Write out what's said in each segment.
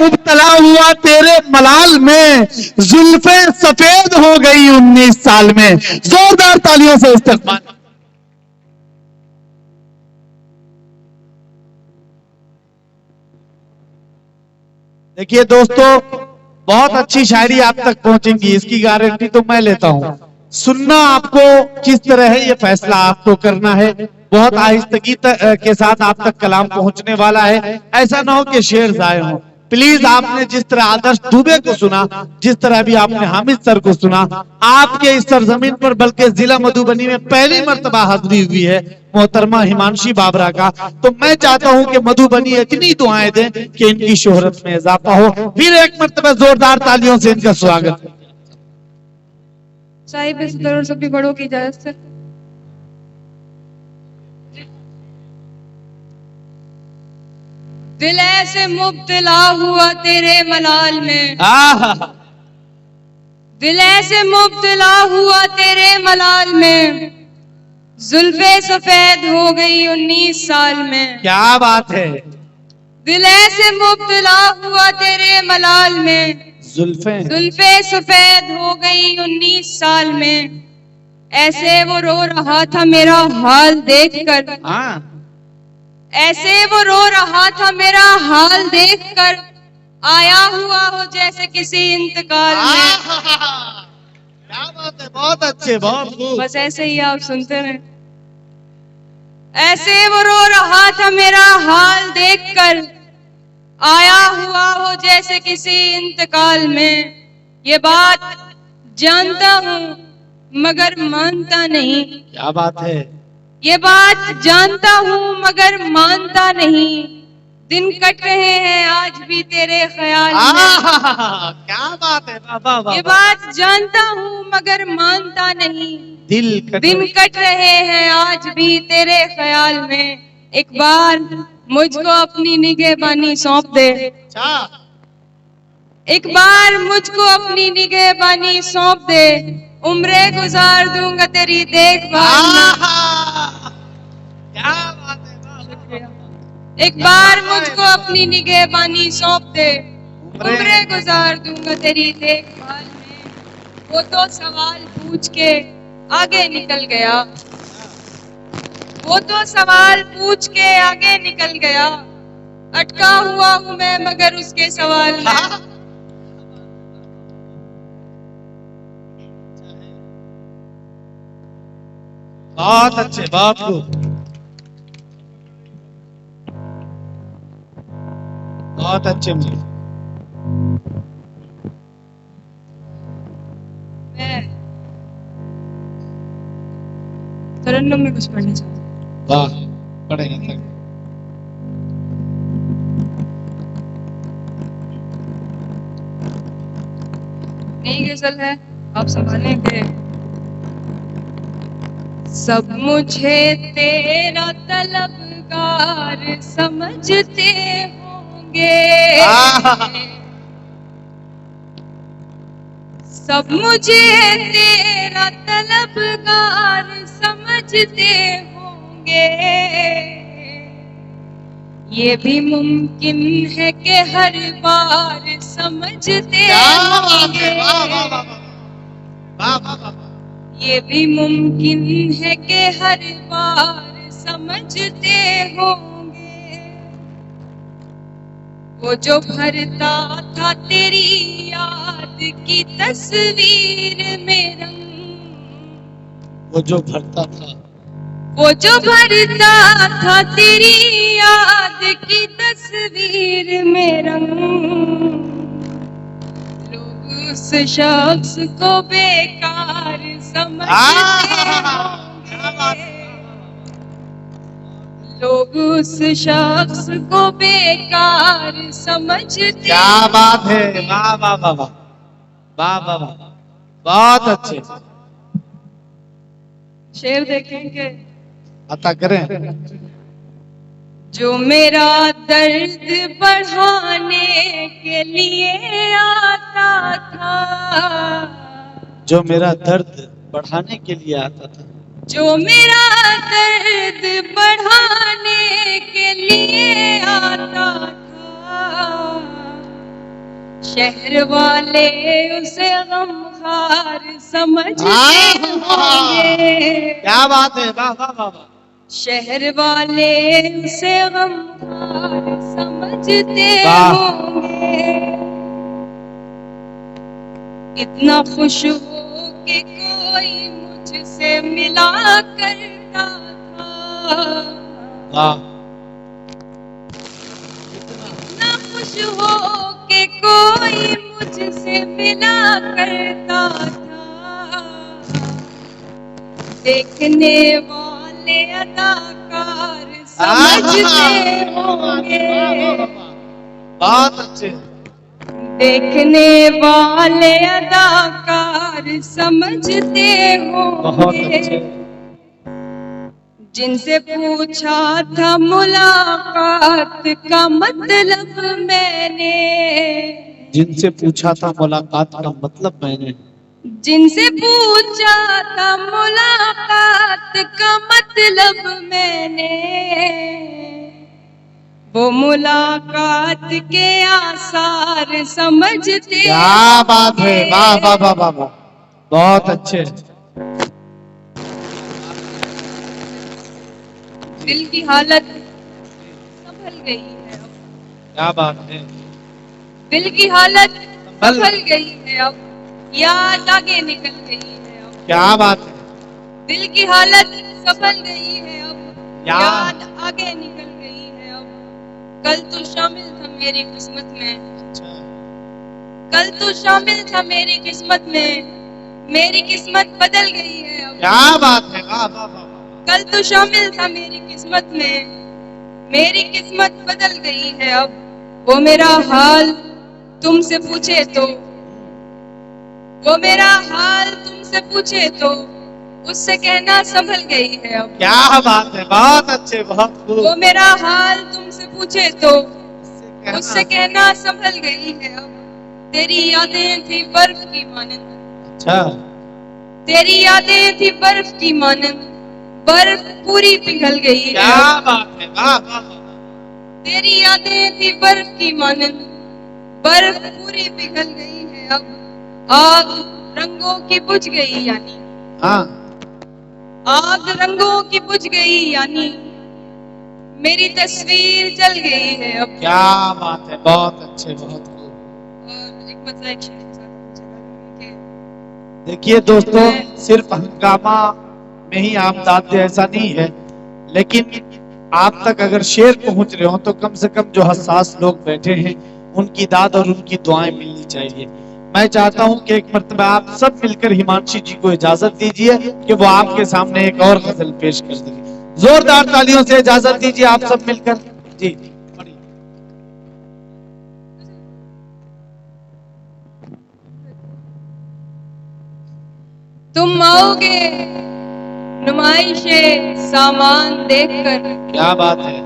मुब्तला हुआ तेरे मलाल में, जुल्फे सफेद हो गई 19 साल में। जोरदार तालियों से इस्तकबाल। देखिए दोस्तों, बहुत अच्छी शायरी आप तक पहुंचेंगी, इसकी गारंटी तो मैं लेता हूं। सुनना आपको किस तरह है ये फैसला आपको करना है। बहुत आहिस्तगी के साथ आप तक कलाम पहुंचने वाला है। ऐसा ना हो कि शेर जाए हो। प्लीज, आपने जिस तरह आदर्श दुबे को सुना, जिस तरह भी आपने हामिद सर को सुना, आपके इस सरजमीन पर बल्कि जिला मधुबनी में पहली मर्तबा हाजिरी हुई है मोहतरमा हिमांशी बाबरा का। तो मैं चाहता हूं कि मधुबनी इतनी दुआएं दें कि इनकी शोहरत में इजाफा हो। फिर एक मर्तबा जोरदार तालियों से इनका स्वागत। साहिब सदर और सभी बड़ों की इजाजत से दिल ऐसे मुब्तला हुआ तेरे मलाल में, दिल ऐसे मुब्तला हुआ तेरे मलाल में, जुल्फे सफेद हो गई 19 साल में। क्या बात है। दिल ऐसे मुब्तला हुआ तेरे मलाल में, जुल्फे सफेद हो गई 19 साल में। ऐसे वो रो रहा था मेरा हाल देखकर, ऐसे वो रो रहा था मेरा हाल देखकर, आया हुआ हो जैसे किसी इंतकाल में। क्या बात है, बहुत अच्छे, बहुत खूब। बस ऐसे ही आप सुनते रहे। ऐसे वो रो रहा था मेरा हाल देखकर, आया हुआ हो जैसे किसी इंतकाल में। ये बात जानता हूँ मगर मानता नहीं। क्या बात है। ये बात जानता हूँ मगर मानता नहीं, दिन कट रहे हैं आज भी तेरे ख्याल में। क्या बात है। बाबा, ये बात जानता हूँ मगर मानता नहीं, दिन कट रहे हैं आज भी तेरे ख्याल में। एक बार मुझको अपनी निगहबानी सौंप दे, एक बार मुझको अपनी निगहबानी सौंप दे, उम्रे गुजार दूंगा तेरी देखभाल में। क्या बात है। एक बार मुझको अपनी निगहबानी सौंप दे, उम्रे गुजार दूंगा तेरी देखभाल में। वो तो सवाल पूछ के आगे निकल गया, वो तो सवाल पूछ के आगे निकल गया। अटका हुआ हूं मैं मगर उसके सवाल में। बहुत अच्छे, बहुत खूब, बहुत अच्छे। मैं तरन्नुम में कुछ पढ़ना चाहती हूँ। वाह, पढ़ेंगे। नई गजल है, आप संभालेंगे। सब मुझे तेरा तलबगार समझते होंगे, सब मुझे तेरा तलबगार समझते होंगे। ये भी मुमकिन है कि हर बार समझते होंगे, ये भी मुमकिन है कि हर बार समझते होंगे। वो जो भरता था तेरी याद की तस्वीर में रंग, वो जो भरता था, वो जो भरता था तेरी याद की तस्वीर में रंग। लोग उस शख्स को बेकार समझते होंगे, लोग उस शख्स को बेकार समझते। क्या बात है। वाह वाह वाह वाह, वाह वाह वाह, बहुत अच्छे। शेर देखेंगे, अता करें। जो मेरा दर्द बढ़ाने के लिए आता था, जो मेरा दर्द बढ़ाने के लिए आता था, जो मेरा दर्द बढ़ाने के लिए आता था। शहर वाले उसे गमखार समझते होंगे। क्या बात है, वाह वाह वाह। शहर वाले उसे गमखार समझते होंगे। इतना खुश हो कि कोई मुझसे मिला करता था। इतना खुश हो कि कोई मुझसे मिला करता था। देखने वाले अदाकार समझते होंगे। बहुत अच्छे। देखने वाले अदाकार समझते होंगे। जिनसे पूछा था मुलाकात का मतलब मैंने। जिनसे पूछा था मुलाकात का मतलब मैंने। जिनसे पूछा था मुलाकात का मतलब मैंने। वो मुलाकात के आसार समझते। क्या बात है, वाह वाह वाह वाह वाह, बहुत अच्छे। दिल की हालत संभल गई है अब। क्या बात है। दिल की हालत संभल गई है अब। याद आगे निकल गई है अब। क्या बात है। दिल की हालत संभल गई है अब। याद आगे निकल गई है अब। कल तो शामिल था मेरी किस्मत में। कल तो शामिल था मेरी किस्मत में। मेरी किस्मत बदल गई है अब। क्या बात है, वाह वाह वाह। कल तो शामिल था मेरी किस्मत में। मेरी किस्मत बदल गई है अब। वो मेरा हाल तुमसे पूछे तो। वो मेरा हाल तुमसे पूछे तो उससे कहना संभल गई है अब। क्या बात है, बहुत अच्छे, बहुत खूब। वो मेरा हाल तुमसे पूछे तो उससे कहना संभल गई है अब। तेरी यादें थी बर्फ की मानंद। अच्छा। तेरी यादें थी बर्फ की मानंद। बर्फ पूरी पिघल गई है। क्या बात है, वाह वाह। तेरी यादें थी बर्फ की मानंद। बर्फ पूरी पिघल गई है अब। आग रंगों की बुझ गई यानी। हाँ। आग रंगों की बुझ गई यानी मेरी तस्वीर जल गई है अब। क्या बात है, बहुत अच्छे, बहुत खूब। और एक मसला एक शेर के साथ देखिए दोस्तों, सिर्फ हंगामा में ही आप दाते ऐसा नहीं है, लेकिन आप तक अगर शेर पहुंच रहे हो तो कम से कम जो हसास लोग बैठे हैं उनकी दाद और उनकी दुआएं मिलनी चाहिए। मैं चाहता हूं कि एक मर्तबा आप सब मिलकर हिमांशी जी को इजाजत दीजिए कि वो आपके सामने एक और गजल पेश कर देंगे। जोरदार तालियों से इजाजत दीजिए आप सब मिलकर। जी तुम आओगे नुमाइशे सामान देखकर। क्या बात है।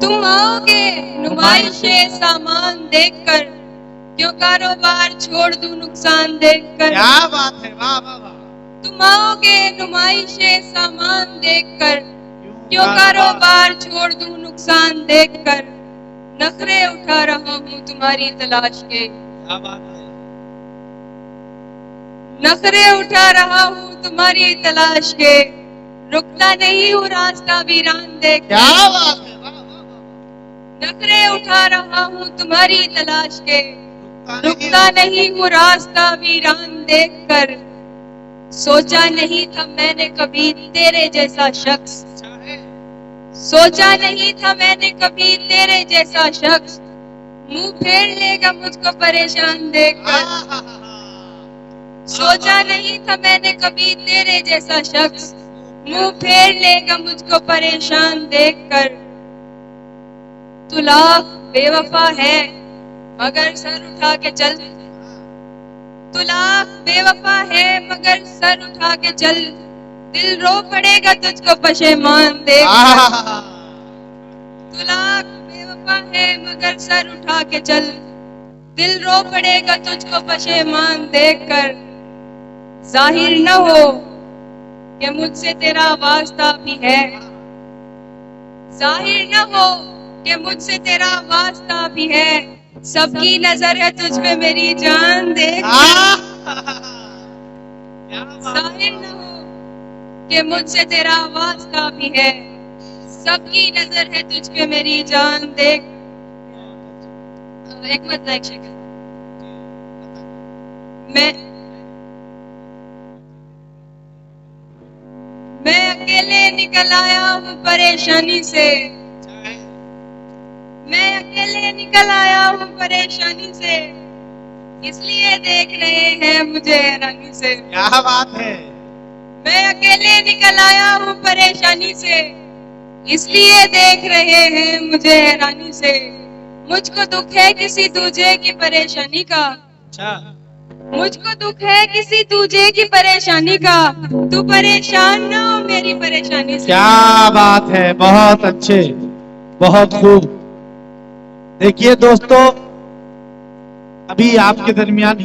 तुम आओगे नुमाइशे सामान देखकर। क्यों कारोबार छोड़ दूं नुकसान देखकर। क्या बात है, वाह वाह वाह। तुम आओगे नुमाइशे सामान देखकर। क्यों कारोबार छोड़ दूं नुकसान देखकर। नखरे उठा रहा हूँ तुम्हारी तलाश के। क्या बात है। नखरे उठा रहा हूँ तुम्हारी तलाश के। रुकता नहीं हूँ रास्ता वीरान देख। क्या बात है, वाह वाह वाह। नखरे उठा रहा हूँ तुम्हारी तलाश के। रुकता नहीं हूँ रास्ता वीरान देखकर। सोचा नहीं था मैंने कभी तेरे जैसा शख्स। सोचा नहीं था मैंने कभी तेरे जैसा शख्स। मुंह फेर लेगा मुझको परेशान देखकर। सोचा नहीं था मैंने कभी तेरे जैसा शख्स। मुंह फेर लेगा मुझको परेशान देखकर। तू लाख बेवफा है मगर सर उठा के चल। तू लाख बेवफा है मगर सर उठा के चल। दिल रो पड़ेगा तुझको पशेमान देखकर। तू लाख बेवफा है मगर सर उठा के चल। दिल रो पड़ेगा तुझको पशेमान देखकर। जाहिर न हो कि मुझसे तेरा वास्ता भी है। जाहिर न हो कि मुझसे तेरा वास्ता भी है। सबकी नजर है तुझ पे मेरी जान देख, जाहिर न हो कि मुझसे तेरा वास्ता भी है, सबकी नजर है तुझ पे मेरी जान देख। एक मिनट लाइक शेक। मैं अकेले निकल आया हूँ परेशानी से, मैं अकेले निकल आया हूँ परेशानी से, इसलिए देख रहे हैं मुझे हैरानी से। क्या बात है। मैं अकेले निकल आया हूँ परेशानी से, इसलिए देख रहे हैं मुझे हैरानी से। मुझको दुख है किसी दूजे की परेशानी का, मुझको दुख है किसी दूजे की परेशानी का, तू परेशान ना हो मेरी परेशानी से। क्या बात है, बहुत अच्छे, बहुत खूब। देखिए दोस्तों, अभी आपके दरमियान